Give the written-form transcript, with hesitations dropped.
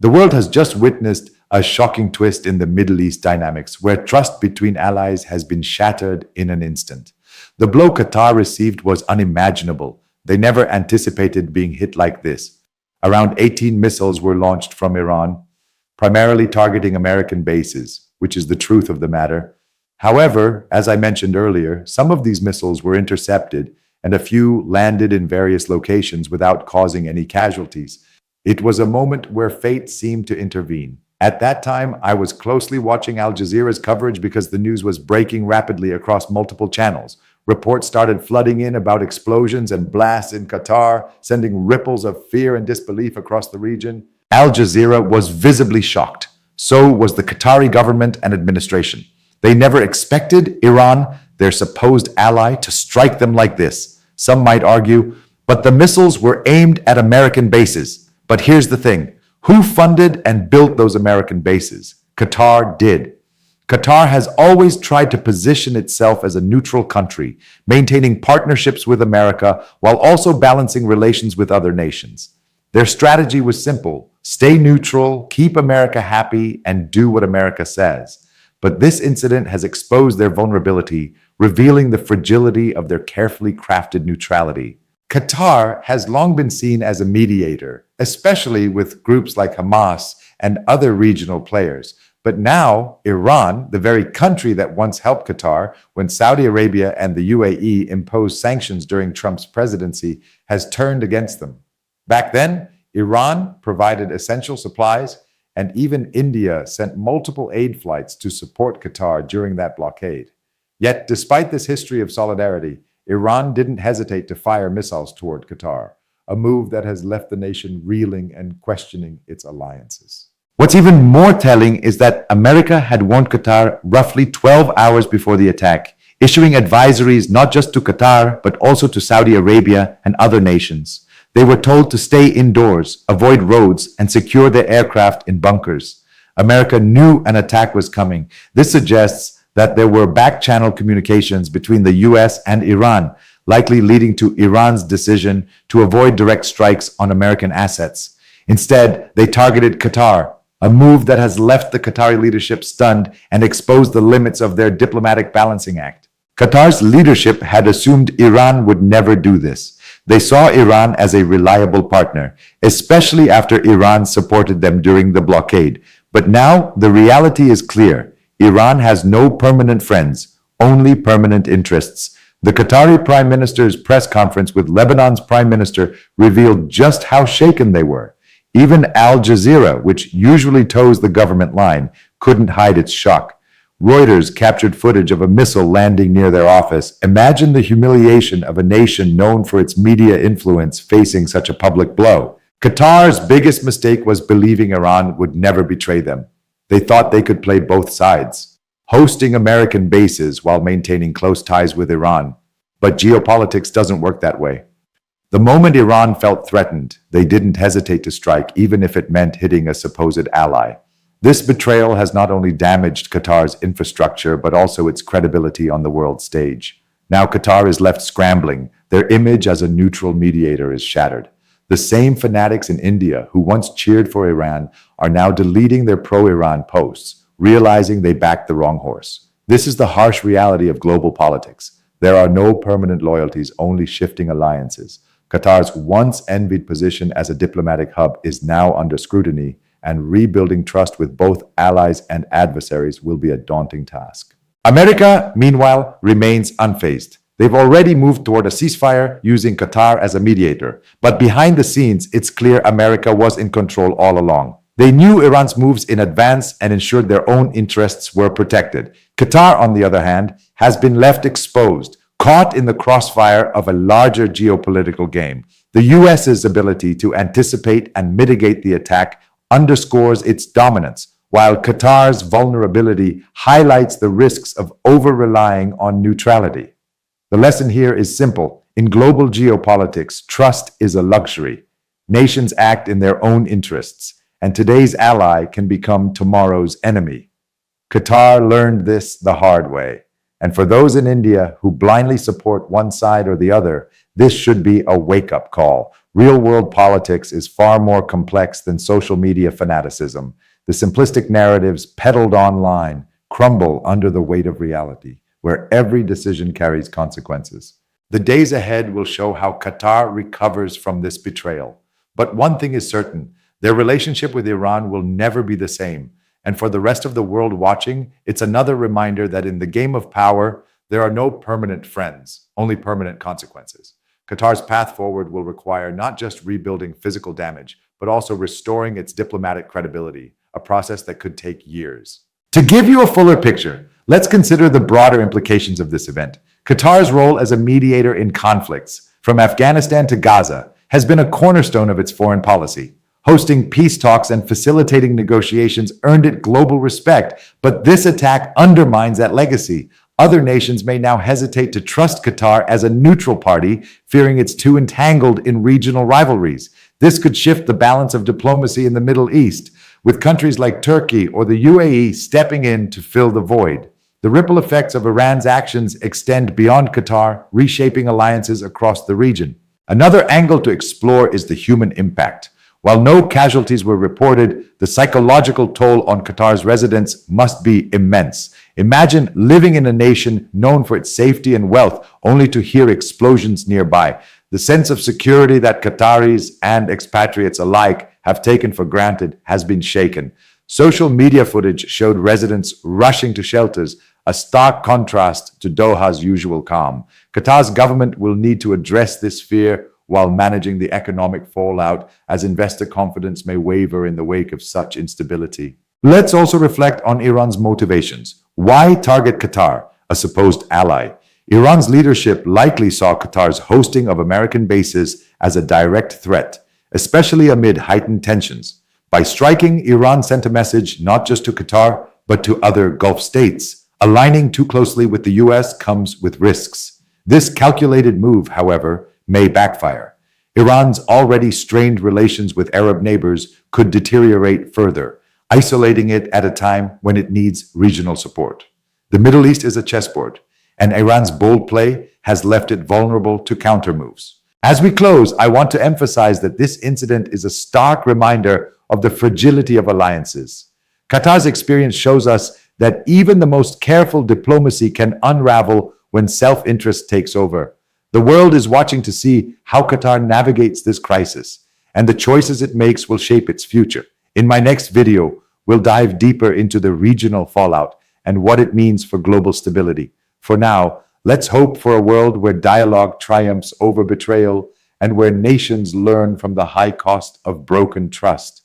The world has just witnessed a shocking twist in the Middle East dynamics, where trust between allies has been shattered in an instant. The blow Qatar received was unimaginable. They never anticipated being hit like this. Around 18 missiles were launched from Iran, primarily targeting American bases, which is the truth of the matter. However, as I mentioned earlier, some of these missiles were intercepted and a few landed in various locations without causing any casualties. It was a moment where fate seemed to intervene. At that time, I was closely watching Al Jazeera's coverage because the news was breaking rapidly across multiple channels. Reports started flooding in about explosions and blasts in Qatar, sending ripples of fear and disbelief across the region. Al Jazeera was visibly shocked. So was the Qatari government and administration. They never expected Iran, their supposed ally, to strike them like this. Some might argue, but the missiles were aimed at American bases. But here's the thing. Who funded and built those American bases? Qatar did. Qatar has always tried to position itself as a neutral country, maintaining partnerships with America while also balancing relations with other nations. Their strategy was simple: stay neutral, keep America happy, and do what America says. But this incident has exposed their vulnerability, revealing the fragility of their carefully crafted neutrality. Qatar has long been seen as a mediator, especially with groups like Hamas and other regional players. But now, Iran, the very country that once helped Qatar when Saudi Arabia and the UAE imposed sanctions during Trump's presidency, has turned against them. Back then, Iran provided essential supplies, and even India sent multiple aid flights to support Qatar during that blockade. Yet, despite this history of solidarity, Iran didn't hesitate to fire missiles toward Qatar, a move that has left the nation reeling and questioning its alliances. What's even more telling is that America had warned Qatar roughly 12 hours before the attack, issuing advisories not just to Qatar, but also to Saudi Arabia and other nations. They were told to stay indoors, avoid roads, and secure their aircraft in bunkers. America knew an attack was coming. This suggests that there were back-channel communications between the US and Iran, likely leading to Iran's decision to avoid direct strikes on American assets. Instead, they targeted Qatar, a move that has left the Qatari leadership stunned and exposed the limits of their diplomatic balancing act. Qatar's leadership had assumed Iran would never do this. They saw Iran as a reliable partner, especially after Iran supported them during the blockade. But now the reality is clear. Iran has no permanent friends, only permanent interests. The Qatari Prime Minister's press conference with Lebanon's Prime Minister revealed just how shaken they were. Even Al Jazeera, which usually toes the government line, couldn't hide its shock. Reuters captured footage of a missile landing near their office. Imagine the humiliation of a nation known for its media influence facing such a public blow. Qatar's biggest mistake was believing Iran would never betray them. They thought they could play both sides, hosting American bases while maintaining close ties with Iran. But geopolitics doesn't work that way. The moment Iran felt threatened, they didn't hesitate to strike, even if it meant hitting a supposed ally. This betrayal has not only damaged Qatar's infrastructure, but also its credibility on the world stage. Now Qatar is left scrambling. Their image as a neutral mediator is shattered. The same fanatics in India who once cheered for Iran are now deleting their pro-Iran posts, realizing they backed the wrong horse. This is the harsh reality of global politics. There are no permanent loyalties, only shifting alliances. Qatar's once envied position as a diplomatic hub is now under scrutiny, and rebuilding trust with both allies and adversaries will be a daunting task. America, meanwhile, remains unfazed. They've already moved toward a ceasefire using Qatar as a mediator. But behind the scenes, it's clear America was in control all along. They knew Iran's moves in advance and ensured their own interests were protected. Qatar, on the other hand, has been left exposed, caught in the crossfire of a larger geopolitical game. The US's ability to anticipate and mitigate the attack underscores its dominance, while Qatar's vulnerability highlights the risks of over-relying on neutrality. The lesson here is simple. In global geopolitics, trust is a luxury. Nations act in their own interests, and today's ally can become tomorrow's enemy. Qatar learned this the hard way. And for those in India who blindly support one side or the other, this should be a wake-up call. Real-world politics is far more complex than social media fanaticism. The simplistic narratives peddled online crumble under the weight of reality, where every decision carries consequences. The days ahead will show how Qatar recovers from this betrayal. But one thing is certain, their relationship with Iran will never be the same. And for the rest of the world watching, it's another reminder that in the game of power, there are no permanent friends, only permanent consequences. Qatar's path forward will require not just rebuilding physical damage, but also restoring its diplomatic credibility, a process that could take years. To give you a fuller picture, let's consider the broader implications of this event. Qatar's role as a mediator in conflicts, from Afghanistan to Gaza, has been a cornerstone of its foreign policy. Hosting peace talks and facilitating negotiations earned it global respect, but this attack undermines that legacy. Other nations may now hesitate to trust Qatar as a neutral party, fearing it's too entangled in regional rivalries. This could shift the balance of diplomacy in the Middle East, with countries like Turkey or the UAE stepping in to fill the void. The ripple effects of Iran's actions extend beyond Qatar, reshaping alliances across the region. Another angle to explore is the human impact. While no casualties were reported, the psychological toll on Qatar's residents must be immense. Imagine living in a nation known for its safety and wealth, only to hear explosions nearby. The sense of security that Qataris and expatriates alike have taken for granted has been shaken. Social media footage showed residents rushing to shelters, a stark contrast to Doha's usual calm. Qatar's government will need to address this fear while managing the economic fallout, as investor confidence may waver in the wake of such instability. Let's also reflect on Iran's motivations. Why target Qatar, a supposed ally? Iran's leadership likely saw Qatar's hosting of American bases as a direct threat, especially amid heightened tensions. By striking, Iran sent a message not just to Qatar, but to other Gulf states. Aligning too closely with the US comes with risks. This calculated move, however, may backfire. Iran's already strained relations with Arab neighbors could deteriorate further, isolating it at a time when it needs regional support. The Middle East is a chessboard, and Iran's bold play has left it vulnerable to countermoves. As we close, I want to emphasize that this incident is a stark reminder of the fragility of alliances. Qatar's experience shows us that even the most careful diplomacy can unravel when self-interest takes over. The world is watching to see how Qatar navigates this crisis, and the choices it makes will shape its future. In my next video, we'll dive deeper into the regional fallout and what it means for global stability. For now, let's hope for a world where dialogue triumphs over betrayal and where nations learn from the high cost of broken trust.